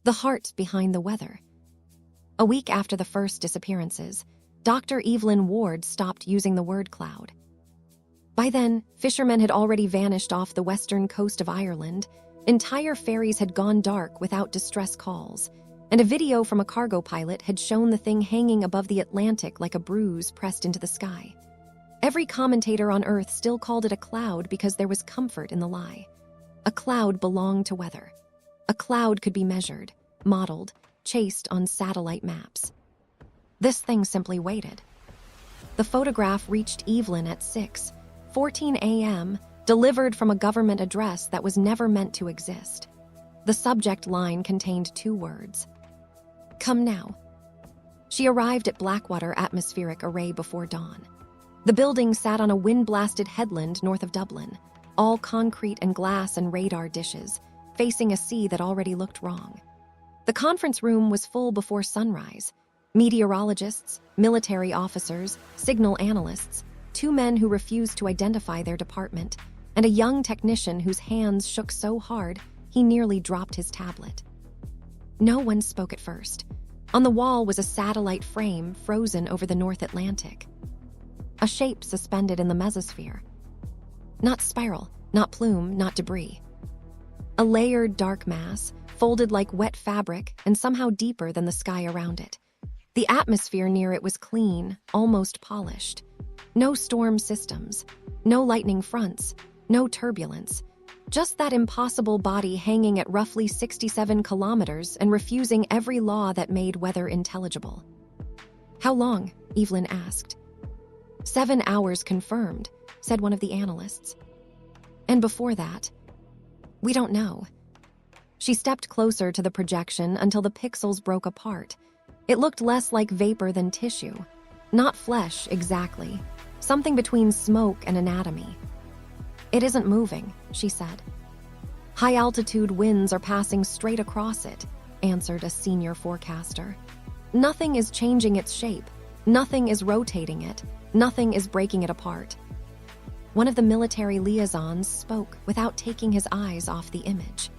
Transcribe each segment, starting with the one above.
The heart behind the weather. A week after the first disappearances, Dr. Evelyn Ward stopped using the word cloud. By then, fishermen had already vanished off the western coast of Ireland, entire ferries had gone dark without distress calls, and a video from a cargo pilot had shown the thing hanging above the Atlantic like a bruise pressed into the sky. Every commentator on Earth still called it a cloud because there was comfort in the lie. A cloud belonged to weather. A cloud could be measured, modeled, chased on satellite maps. This thing simply waited. The photograph reached Evelyn at 6:14 a.m., delivered from a government address that was never meant to exist. The subject line contained 2 words. Come now. She arrived at Blackwater Atmospheric Array before dawn. The building sat on a wind-blasted headland north of Dublin, all concrete and glass and radar dishes, facing a sea that already looked wrong. The conference room was full before sunrise. Meteorologists, military officers, signal analysts, 2 men who refused to identify their department, and a young technician whose hands shook so hard he nearly dropped his tablet. No one spoke at first. On the wall was a satellite frame frozen over the North Atlantic. A shape suspended in the mesosphere. Not spiral, not plume, not debris. A layered dark mass, folded like wet fabric and somehow deeper than the sky around it. The atmosphere near it was clean, almost polished. No storm systems, no lightning fronts, no turbulence. Just that impossible body hanging at roughly 67 kilometers and refusing every law that made weather intelligible. How long? Evelyn asked. 7 hours confirmed, said one of the analysts. And before that? We don't know. She stepped closer to the projection until the pixels broke apart. It looked less like vapor than tissue. Not flesh, exactly. Something between smoke and anatomy. It isn't moving, she said. High-altitude winds are passing straight across it, answered a senior forecaster. Nothing is changing its shape. Nothing is rotating it. Nothing is breaking it apart. One of the military liaisons spoke without taking his eyes off the image.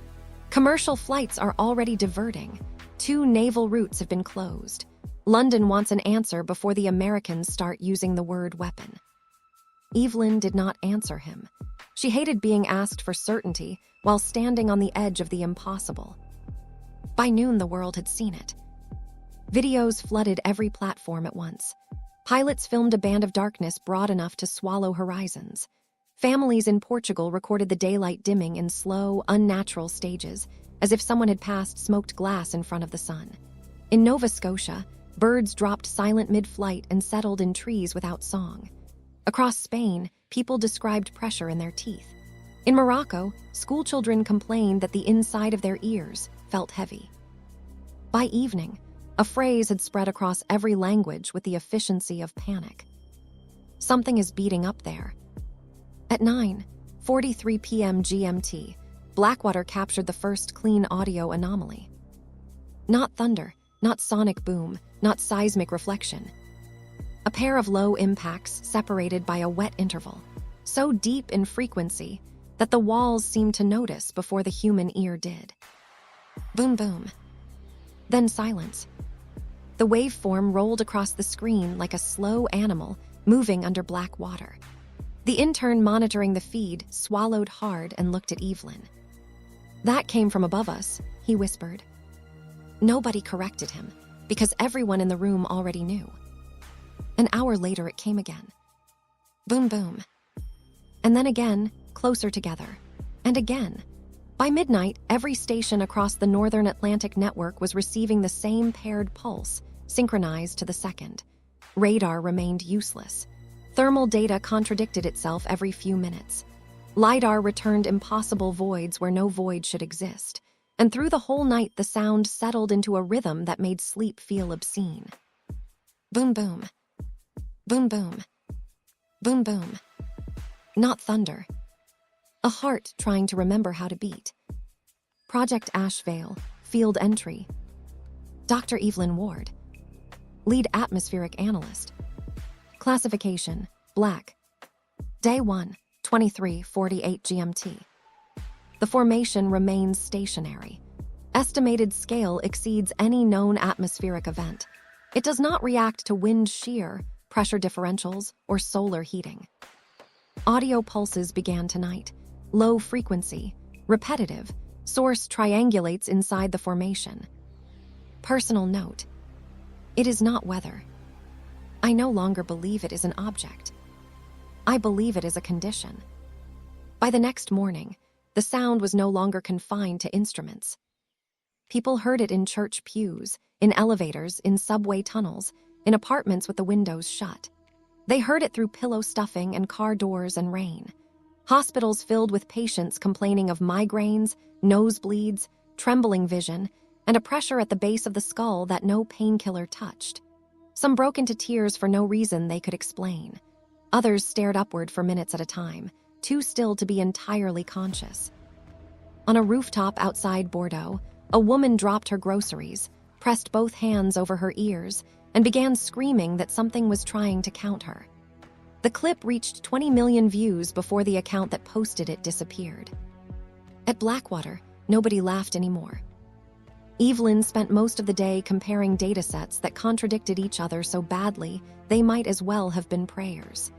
Commercial flights are already diverting. 2 naval routes have been closed. London wants an answer before the Americans start using the word weapon. Evelyn did not answer him. She hated being asked for certainty while standing on the edge of the impossible. By noon, the world had seen it. Videos flooded every platform at once. Pilots filmed a band of darkness broad enough to swallow horizons. Families in Portugal recorded the daylight dimming in slow, unnatural stages, as if someone had passed smoked glass in front of the sun. In Nova Scotia, birds dropped silent mid-flight and settled in trees without song. Across Spain, people described pressure in their teeth. In Morocco, schoolchildren complained that the inside of their ears felt heavy. By evening, a phrase had spread across every language with the efficiency of panic. Something is beating up there. At 9:43 p.m. GMT, Blackwater captured the first clean audio anomaly. Not thunder, not sonic boom, not seismic reflection. A pair of low impacts separated by a wet interval, so deep in frequency that the walls seemed to notice before the human ear did. Boom, boom. Then silence. The waveform rolled across the screen like a slow animal moving under black water. The intern monitoring the feed swallowed hard and looked at Evelyn. That came from above us, he whispered. Nobody corrected him, because everyone in the room already knew. An hour later, it came again. Boom, boom. And then again, closer together. And again. By midnight, every station across the Northern Atlantic network was receiving the same paired pulse, synchronized to the second. Radar remained useless. Thermal data contradicted itself every few minutes. LiDAR returned impossible voids where no void should exist. And through the whole night, the sound settled into a rhythm that made sleep feel obscene. Boom, boom. Boom, boom. Boom, boom. Not thunder. A heart trying to remember how to beat. Project Ashvale, Field Entry. Dr. Evelyn Ward. Lead Atmospheric Analyst. Classification, Black. Day 1, 23:48 GMT. The formation remains stationary. estimated scale exceeds any known atmospheric event. It does not react to wind shear, pressure differentials, or solar heating. Audio pulses began tonight. Low frequency, repetitive, source triangulates inside the formation. Personal note: it is not weather. I no longer believe it is an object. I believe it is a condition. By the next morning, the sound was no longer confined to instruments. People heard it in church pews, in elevators, in subway tunnels, in apartments with the windows shut. They heard it through pillow stuffing and car doors and rain. Hospitals filled with patients complaining of migraines, nosebleeds, trembling vision, and a pressure at the base of the skull that no painkiller touched. Some broke into tears for no reason they could explain. Others stared upward for minutes at a time, too still to be entirely conscious. On a rooftop outside Bordeaux, a woman dropped her groceries, pressed both hands over her ears, and began screaming that something was trying to count her. The clip reached 20 million views before the account that posted it disappeared. At Blackwater, nobody laughed anymore. Evelyn spent most of the day comparing datasets that contradicted each other so badly they might as well have been prayers.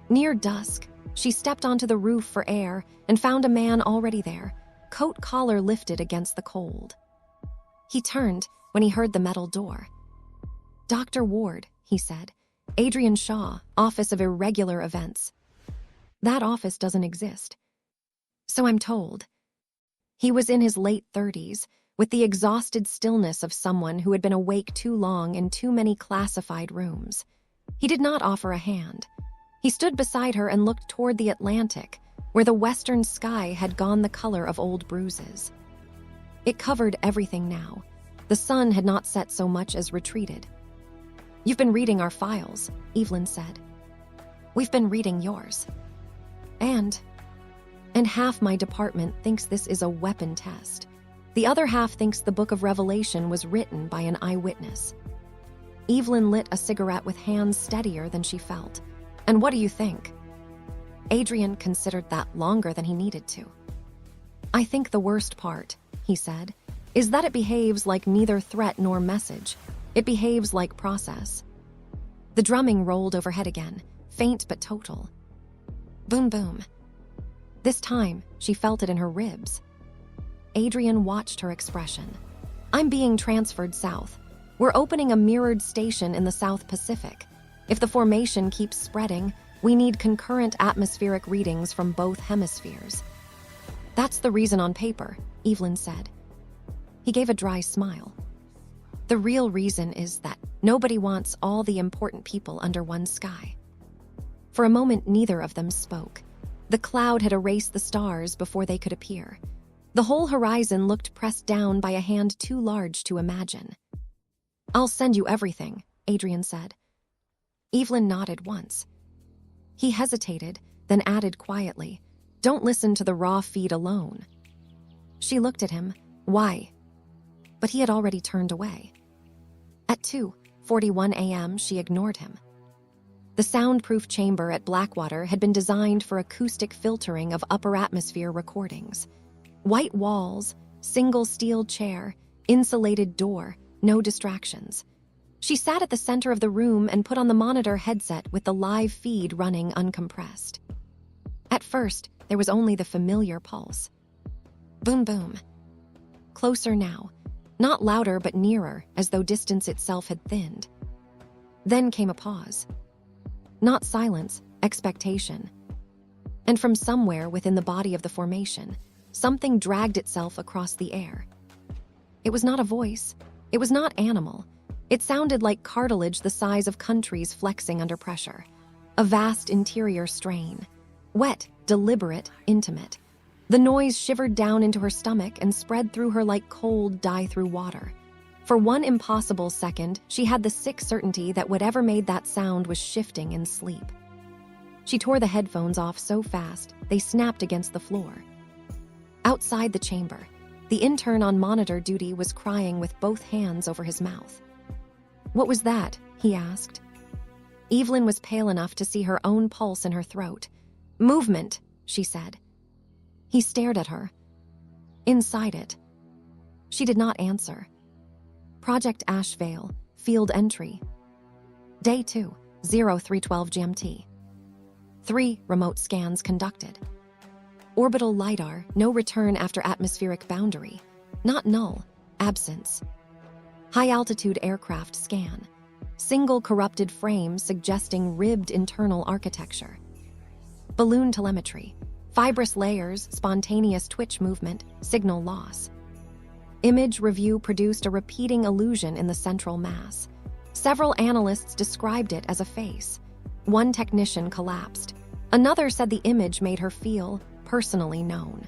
Near dusk, she stepped onto the roof for air and found a man already there, coat collar lifted against the cold. He turned when he heard the metal door. "Dr. Ward," he said. "Adrian Shaw, Office of Irregular Events." "That office doesn't exist." "So I'm told." He was in his late 30s, with the exhausted stillness of someone who had been awake too long in too many classified rooms. He did not offer a hand. He stood beside her and looked toward the Atlantic, where the western sky had gone the color of old bruises. It covered everything now. The sun had not set so much as retreated. "You've been reading our files," Evelyn said. "We've been reading yours. And half my department thinks this is a weapon test. The other half thinks the Book of Revelation was written by an eyewitness." Evelyn lit a cigarette with hands steadier than she felt. "And what do you think?" Adrian considered that longer than he needed to. "I think the worst part," he said, "is that it behaves like neither threat nor message. It behaves like process." The drumming rolled overhead again, faint but total. Boom, boom. This time, she felt it in her ribs. Adrian watched her expression. "I'm being transferred south. We're opening a mirrored station in the South Pacific. If the formation keeps spreading, we need concurrent atmospheric readings from both hemispheres." "That's the reason on paper," Evelyn said. He gave a dry smile. "The real reason is that nobody wants all the important people under one sky." For a moment, neither of them spoke. The cloud had erased the stars before they could appear. The whole horizon looked pressed down by a hand too large to imagine. "I'll send you everything," Adrian said. Evelyn nodded once. He hesitated, then added quietly, "Don't listen to the raw feed alone." She looked at him. "Why?" But he had already turned away. At 2:41 a.m., she ignored him. The soundproof chamber at Blackwater had been designed for acoustic filtering of upper atmosphere recordings. White walls, single steel chair, insulated door, no distractions. She sat at the center of the room and put on the monitor headset with the live feed running uncompressed. At first, there was only the familiar pulse. Boom, boom. Closer now, not louder but nearer, as though distance itself had thinned. Then came a pause. Not silence, expectation. And from somewhere within the body of the formation, something dragged itself across the air. It was not a voice. It was not animal. It sounded like cartilage the size of countries flexing under pressure. A vast interior strain. Wet, deliberate, intimate. The noise shivered down into her stomach and spread through her like cold die-through water. For one impossible second, she had the sick certainty that whatever made that sound was shifting in sleep. She tore the headphones off so fast, they snapped against the floor. Outside the chamber, the intern on monitor duty was crying with both hands over his mouth. "What was that?" he asked. Evelyn was pale enough to see her own pulse in her throat. "Movement," she said. He stared at her. "Inside it." She did not answer. Project Ashvale, field entry. Day 2, 0312 GMT. 3 remote scans conducted. Orbital LiDAR, no return after atmospheric boundary. Not null, absence. High-altitude aircraft scan. Single corrupted frame suggesting ribbed internal architecture. Balloon telemetry. Fibrous layers, spontaneous twitch movement, signal loss. Image review produced a repeating illusion in the central mass. Several analysts described it as a face. One technician collapsed. Another said the image made her feel personally known.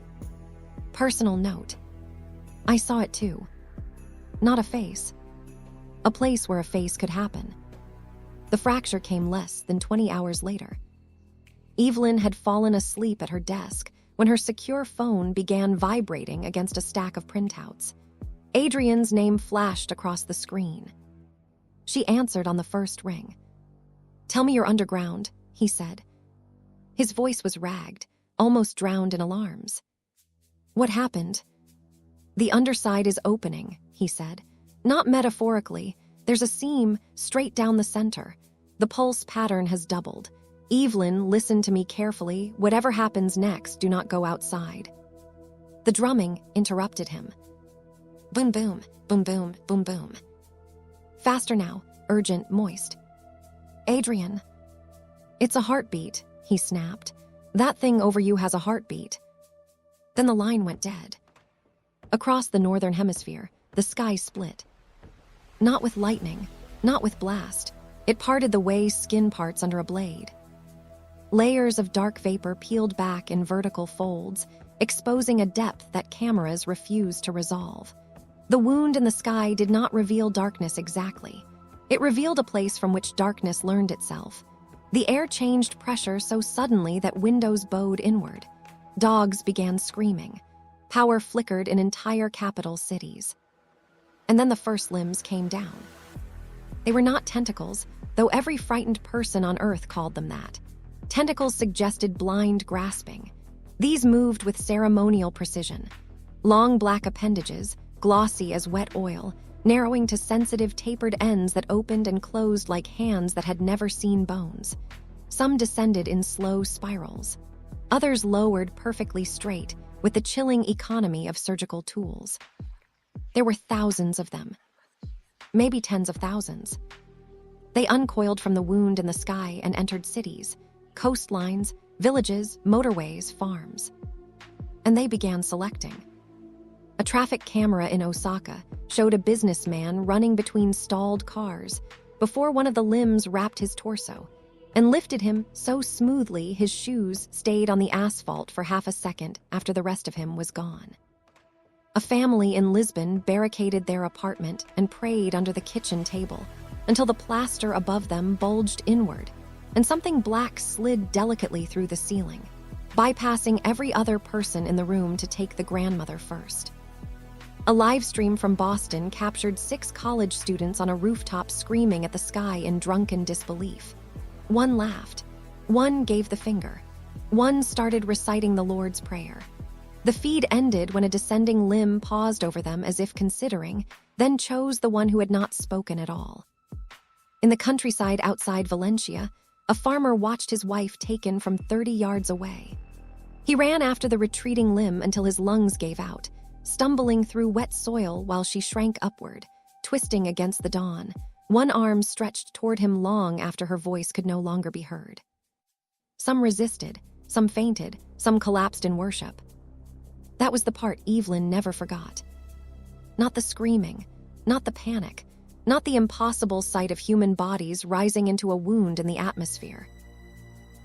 Personal note. I saw it too. Not a face. A place where a face could happen. The fracture came less than 20 hours later. Evelyn had fallen asleep at her desk when her secure phone began vibrating against a stack of printouts. Adrian's name flashed across the screen. She answered on the first ring. "Tell me you're underground," he said. His voice was ragged, almost drowned in alarms. "What happened?" "The underside is opening," he said. "Not metaphorically. There's a seam straight down the center. The pulse pattern has doubled. Evelyn, listen to me carefully. Whatever happens next, do not go outside." The drumming interrupted him. Boom, boom, boom, boom, boom, boom. Faster now, urgent, moist. "Adrian." "It's a heartbeat," he snapped. "That thing over you has a heartbeat." Then the line went dead. Across the northern hemisphere, the sky split. Not with lightning, not with blast. It parted the way skin parts under a blade. Layers of dark vapor peeled back in vertical folds, exposing a depth that cameras refused to resolve. The wound in the sky did not reveal darkness exactly. It revealed a place from which darkness learned itself. The air changed pressure so suddenly that windows bowed inward. Dogs began screaming. Power flickered in entire capital cities. And then the first limbs came down. They were not tentacles, though every frightened person on Earth called them that. Tentacles suggested blind grasping. These moved with ceremonial precision. Long black appendages, glossy as wet oil, narrowing to sensitive tapered ends that opened and closed like hands that had never seen bones. Some descended in slow spirals. Others lowered perfectly straight, with the chilling economy of surgical tools. There were thousands of them. Maybe tens of thousands. They uncoiled from the wound in the sky and entered cities, coastlines, villages, motorways, farms. And they began selecting. A traffic camera in Osaka showed a businessman running between stalled cars before one of the limbs wrapped his torso and lifted him so smoothly his shoes stayed on the asphalt for half a second after the rest of him was gone. A family in Lisbon barricaded their apartment and prayed under the kitchen table until the plaster above them bulged inward and something black slid delicately through the ceiling, bypassing every other person in the room to take the grandmother first. A live stream from Boston captured 6 college students on a rooftop screaming at the sky in drunken disbelief. One laughed. One gave the finger. One started reciting the Lord's Prayer. The feed ended when a descending limb paused over them as if considering, then chose the one who had not spoken at all. In the countryside outside Valencia, a farmer watched his wife taken from 30 yards away. He ran after the retreating limb until his lungs gave out, stumbling through wet soil while she shrank upward, twisting against the dawn, one arm stretched toward him long after her voice could no longer be heard. Some resisted, some fainted, some collapsed in worship. That was the part Evelyn never forgot. Not the screaming, not the panic, not the impossible sight of human bodies rising into a wound in the atmosphere.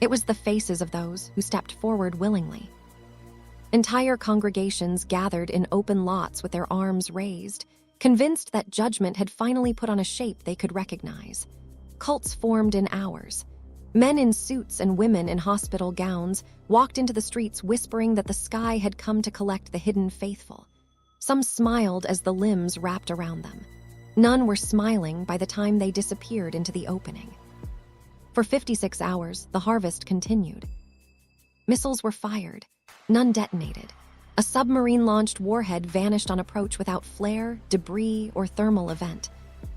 It was the faces of those who stepped forward willingly. Entire congregations gathered in open lots with their arms raised, convinced that judgment had finally put on a shape they could recognize. Cults formed in hours. Men in suits and women in hospital gowns walked into the streets whispering that the sky had come to collect the hidden faithful. Some smiled as the limbs wrapped around them. None were smiling by the time they disappeared into the opening. For 56 hours, the harvest continued. Missiles were fired. None detonated. A A submarine-launched warhead vanished on approach without flare, debris, or thermal event.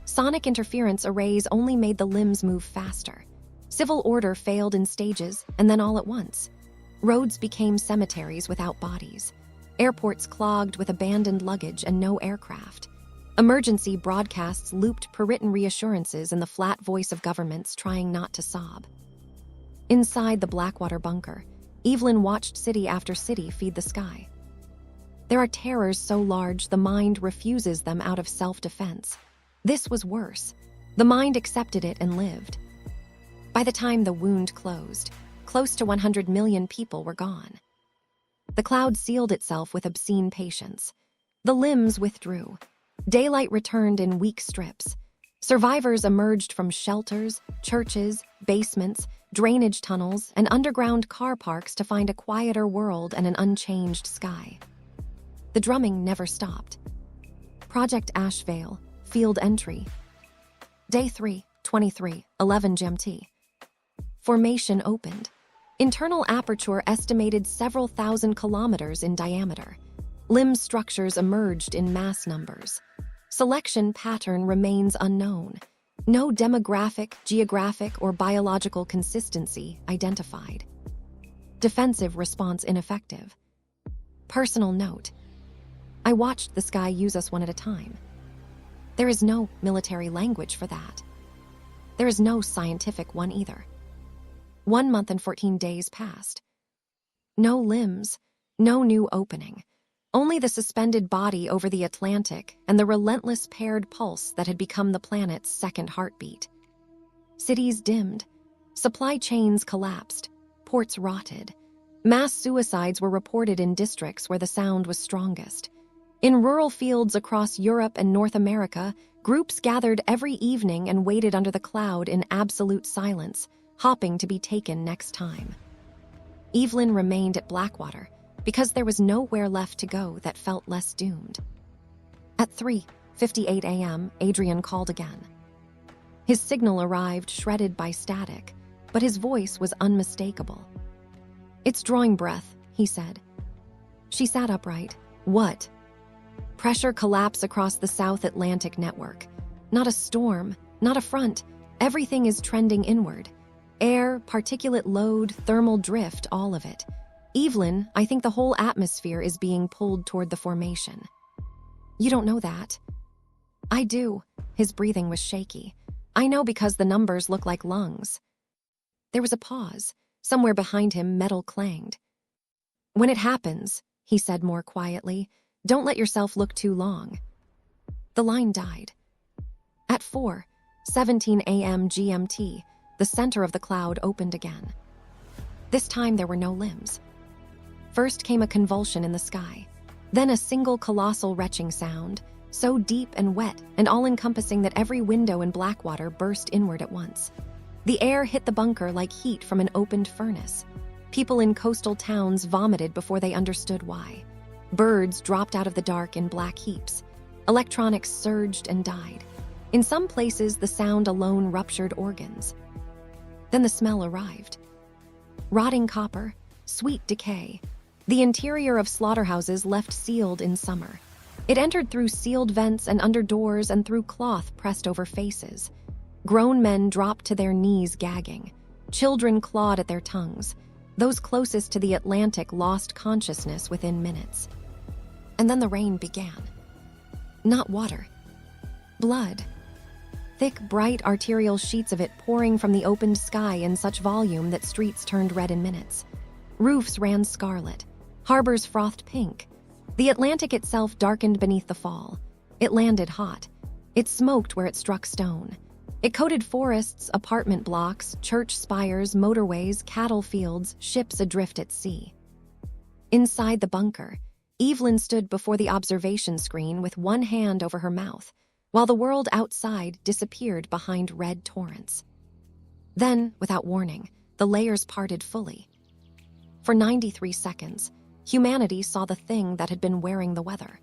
Sonic interference arrays only made the limbs move faster. Civil order failed in stages, and then all at once. Roads became cemeteries without bodies. Airports clogged with abandoned luggage and no aircraft. Emergency broadcasts looped per-written reassurances in the flat voice of governments trying not to sob. Inside the Blackwater bunker, Evelyn watched city after city feed the sky. There are terrors so large the mind refuses them out of self-defense. This was worse. The mind accepted it and lived. By the time the wound closed, close to 100 million people were gone. The cloud sealed itself with obscene patience. The limbs withdrew. Daylight returned in weak strips. Survivors emerged from shelters, churches, basements, drainage tunnels, and underground car parks to find a quieter world and an unchanged sky. The drumming never stopped. Project Ashvale, Field Entry. Day 3, 23, 11 GMT. Formation opened. Internal aperture estimated several thousand kilometers in diameter. Limb structures emerged in mass numbers. Selection pattern remains unknown. No demographic, geographic, or biological consistency identified. Defensive response ineffective. Personal note. I watched the sky use us one at a time. There is no military language for that. There is no scientific one either. 1 month and 14 days passed. No limbs, no new opening. Only the suspended body over the Atlantic and the relentless paired pulse that had become the planet's second heartbeat. Cities dimmed. Supply chains collapsed. Ports rotted. Mass suicides were reported in districts where the sound was strongest. In rural fields across Europe and North America, groups gathered every evening and waited under the cloud in absolute silence, hopping to be taken next time. Evelyn remained at Blackwater because there was nowhere left to go that felt less doomed. At 3:58 a.m., Adrian called again. His signal arrived shredded by static, but his voice was unmistakable. "It's drawing breath," he said. She sat upright. "What?" Pressure collapse across the South Atlantic network. Not a storm, not a front. Everything is trending inward. Air, particulate load, thermal drift, all of it. Evelyn, I think the whole atmosphere is being pulled toward the formation. You don't know that. I do. His breathing was shaky. I know because the numbers look like lungs. There was a pause. Somewhere behind him, metal clanged. When it happens, he said more quietly, don't let yourself look too long. The line died. At 4:17 a.m. GMT, the center of the cloud opened again. This time there were no limbs. First came a convulsion in the sky, then a single colossal retching sound, so deep and wet and all-encompassing that every window in Blackwater burst inward at once. The air hit the bunker like heat from an opened furnace. People in coastal towns vomited before they understood why. Birds dropped out of the dark in black heaps. Electronics surged and died. In some places, the sound alone ruptured organs. Then the smell arrived. Rotting copper, sweet decay. The interior of slaughterhouses left sealed in summer. It entered through sealed vents and under doors and through cloth pressed over faces. Grown men dropped to their knees gagging. Children clawed at their tongues. Those closest to the Atlantic lost consciousness within minutes. And then the rain began. Not water. Blood. Thick, bright arterial sheets of it pouring from the opened sky in such volume that streets turned red in minutes. Roofs ran scarlet. Harbors frothed pink. The Atlantic itself darkened beneath the fall. It landed hot. It smoked where it struck stone. It coated forests, apartment blocks, church spires, motorways, cattle fields, ships adrift at sea. Inside the bunker, Evelyn stood before the observation screen with one hand over her mouth, while the world outside disappeared behind red torrents. Then, without warning, the layers parted fully. For 93 seconds, humanity saw the thing that had been wearing the weather.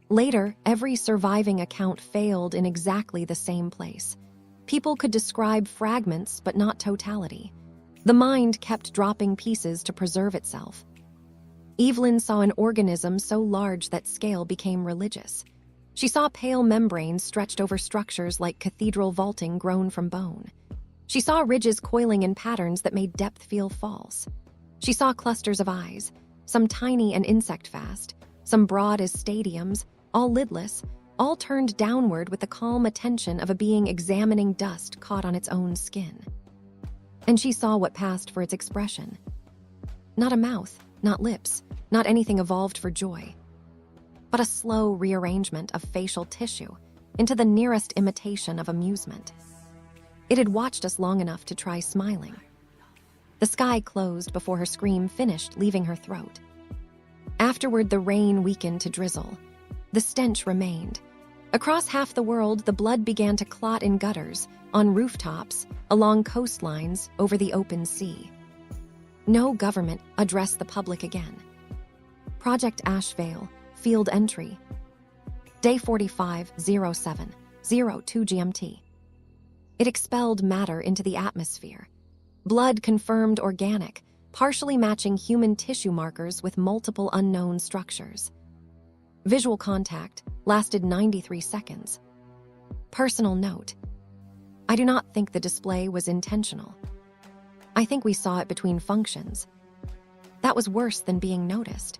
Later, every surviving account failed in exactly the same place. People could describe fragments, but not totality. The mind kept dropping pieces to preserve itself. Evelyn saw an organism so large that scale became religious. She saw pale membranes stretched over structures like cathedral vaulting grown from bone. She saw ridges coiling in patterns that made depth feel false. She saw clusters of eyes, some tiny and insect-fast, some broad as stadiums, all lidless, all turned downward with the calm attention of a being examining dust caught on its own skin. And she saw what passed for its expression. Not a mouth, not lips, not anything evolved for joy, but a slow rearrangement of facial tissue into the nearest imitation of amusement. It had watched us long enough to try smiling. The sky closed before her scream finished leaving her throat. Afterward, the rain weakened to drizzle. The stench remained. Across half the world, the blood began to clot in gutters, on rooftops, along coastlines, over the open sea. No government addressed the public again. Project Ash Veil, Field Entry. Day 45-07-02 GMT. It expelled matter into the atmosphere. Blood confirmed organic, partially matching human tissue markers with multiple unknown structures. Visual contact lasted 93 seconds. Personal note: I do not think the display was intentional. I think we saw it between functions. That was worse than being noticed.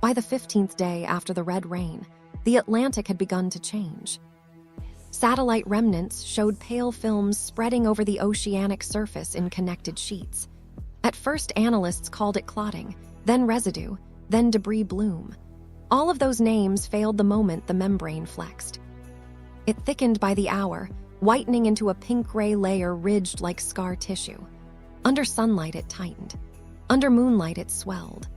By the 15th day after the red rain, the Atlantic had begun to change. Satellite remnants showed pale films spreading over the oceanic surface in connected sheets. At first, analysts called it clotting, then residue, then debris bloom. All of those names failed the moment the membrane flexed. It thickened by the hour, whitening into a pink-gray layer ridged like scar tissue. Under sunlight, it tightened. Under moonlight, it swelled.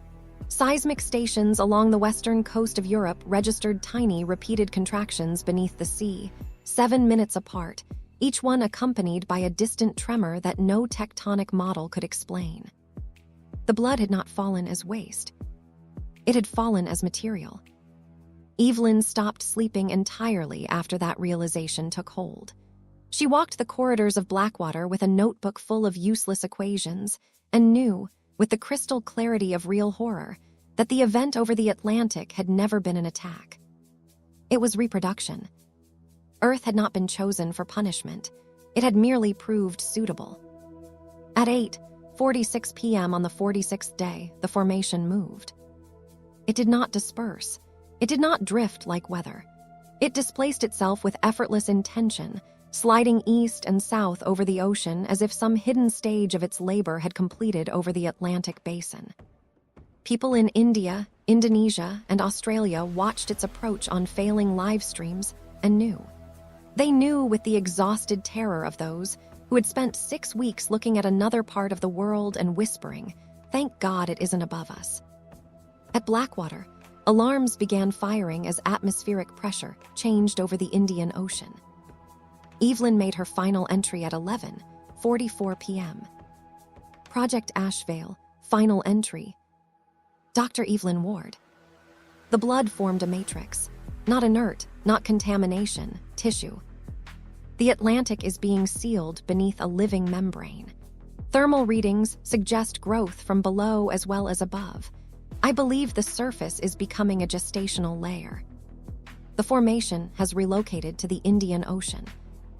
Seismic stations along the western coast of Europe registered tiny, repeated contractions beneath the sea, 7 minutes apart, each one accompanied by a distant tremor that no tectonic model could explain. The blood had not fallen as waste. It had fallen as material. Evelyn stopped sleeping entirely after that realization took hold. She walked the corridors of Blackwater with a notebook full of useless equations and knew, with the crystal clarity of real horror, that the event over the Atlantic had never been an attack. It was reproduction. Earth had not been chosen for punishment. It had merely proved suitable. At 8:46 p.m. on the 46th day, the formation moved. It did not disperse. It did not drift like weather. It displaced itself with effortless intention, sliding east and south over the ocean as if some hidden stage of its labor had completed over the Atlantic basin. People in India, Indonesia, and Australia watched its approach on failing live streams and knew. They knew with the exhausted terror of those who had spent 6 weeks looking at another part of the world and whispering, "Thank God it isn't above us." At Blackwater, alarms began firing as atmospheric pressure changed over the Indian Ocean. Evelyn made her final entry at 11:44 p.m. Project Ash Veil, final entry. Dr. Evelyn Ward. The blood formed a matrix. Not inert, not contamination, tissue. The Atlantic is being sealed beneath a living membrane. Thermal readings suggest growth from below as well as above. I believe the surface is becoming a gestational layer. The formation has relocated to the Indian Ocean.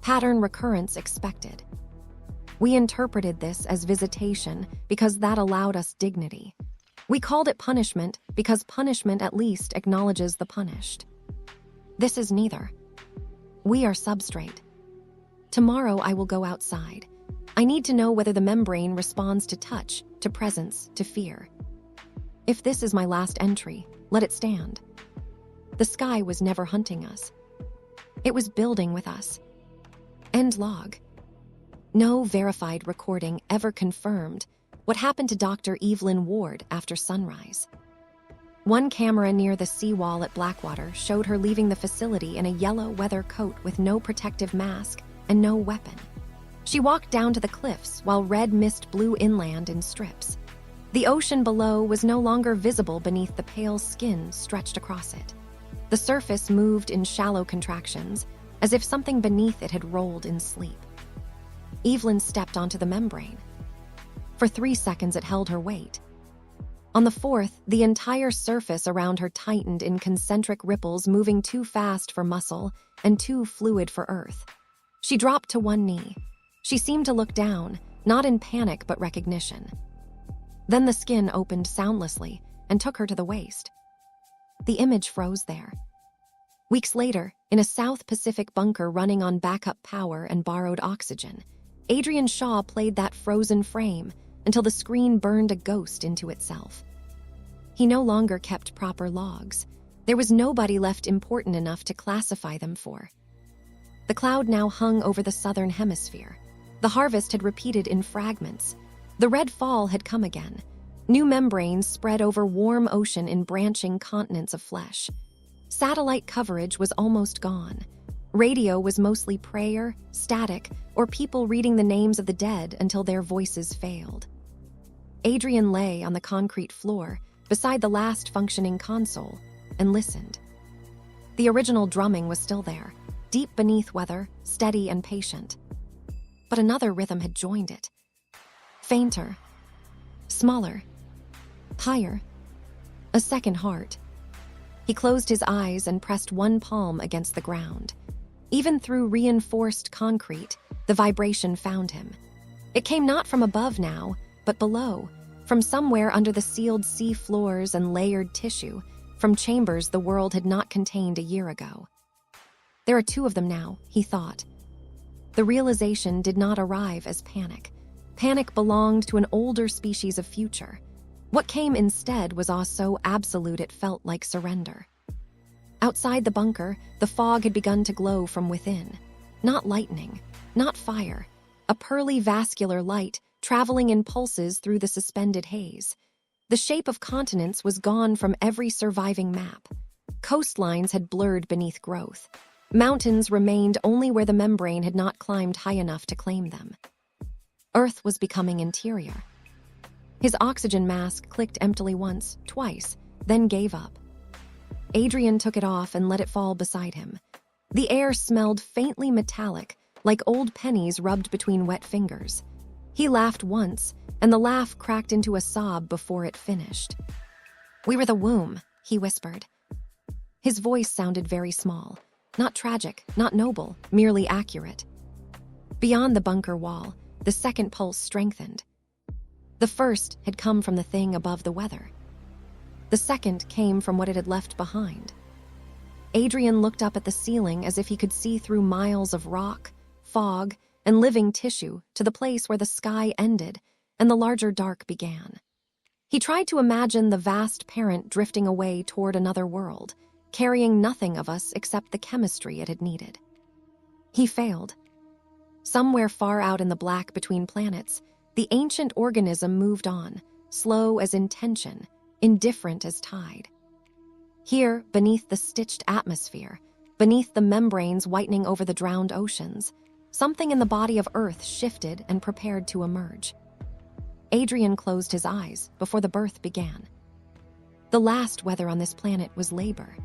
Pattern recurrence expected. We interpreted this as visitation because that allowed us dignity. We called it punishment because punishment at least acknowledges the punished. This is neither. We are substrate. Tomorrow I will go outside. I need to know whether the membrane responds to touch, to presence, to fear. If this is my last entry, let it stand. The sky was never hunting us. It was building with us. End log. No verified recording ever confirmed what happened to Dr. Evelyn Ward after sunrise. One camera near the seawall at Blackwater showed her leaving the facility in a yellow weather coat with no protective mask and no weapon. She walked down to the cliffs while red mist blew inland in strips. The ocean below was no longer visible beneath the pale skin stretched across it. The surface moved in shallow contractions, as if something beneath it had rolled in sleep. Evelyn stepped onto the membrane. For 3 seconds it held her weight. On the fourth, the entire surface around her tightened in concentric ripples, moving too fast for muscle and too fluid for earth. She dropped to one knee. She seemed to look down, not in panic but recognition. Then the skin opened soundlessly and took her to the waist. The image froze there. Weeks later, in a South Pacific bunker running on backup power and borrowed oxygen, Adrian Shaw played that frozen frame until the screen burned a ghost into itself. He no longer kept proper logs. There was nobody left important enough to classify them for. The cloud now hung over the southern hemisphere. The harvest had repeated in fragments. The red fall had come again. New membranes spread over warm ocean in branching continents of flesh. Satellite coverage was almost gone. Radio was mostly prayer, static, or people reading the names of the dead until their voices failed. Adrian lay on the concrete floor beside the last functioning console and listened. The original drumming was still there, deep beneath weather, steady and patient. But another rhythm had joined it. Fainter, smaller, higher, a second heart. He closed his eyes and pressed one palm against the ground. Even through reinforced concrete, the vibration found him. It came not from above now, but below, from somewhere under the sealed sea floors and layered tissue, from chambers the world had not contained a year ago. There are two of them now, he thought. The realization did not arrive as panic. Panic belonged to an older species of future. What came instead was awe so absolute it felt like surrender. Outside the bunker, the fog had begun to glow from within. Not lightning, not fire. A pearly vascular light traveling in pulses through the suspended haze. The shape of continents was gone from every surviving map. Coastlines had blurred beneath growth. Mountains remained only where the membrane had not climbed high enough to claim them. Earth was becoming interior. His oxygen mask clicked emptily once, twice, then gave up. Adrian took it off and let it fall beside him. The air smelled faintly metallic, like old pennies rubbed between wet fingers. He laughed once, and the laugh cracked into a sob before it finished. "We were the womb," he whispered. His voice sounded very small, not tragic, not noble, merely accurate. Beyond the bunker wall, the second pulse strengthened. The first had come from the thing above the weather. The second came from what it had left behind. Adrian looked up at the ceiling as if he could see through miles of rock, fog, and living tissue to the place where the sky ended and the larger dark began. He tried to imagine the vast parent drifting away toward another world, carrying nothing of us except the chemistry it had needed. He failed. Somewhere far out in the black between planets, the ancient organism moved on, slow as intention, indifferent as tide. Here, beneath the stitched atmosphere, beneath the membranes whitening over the drowned oceans, something in the body of Earth shifted and prepared to emerge. Adrian closed his eyes before the birth began. The last weather on this planet was labor.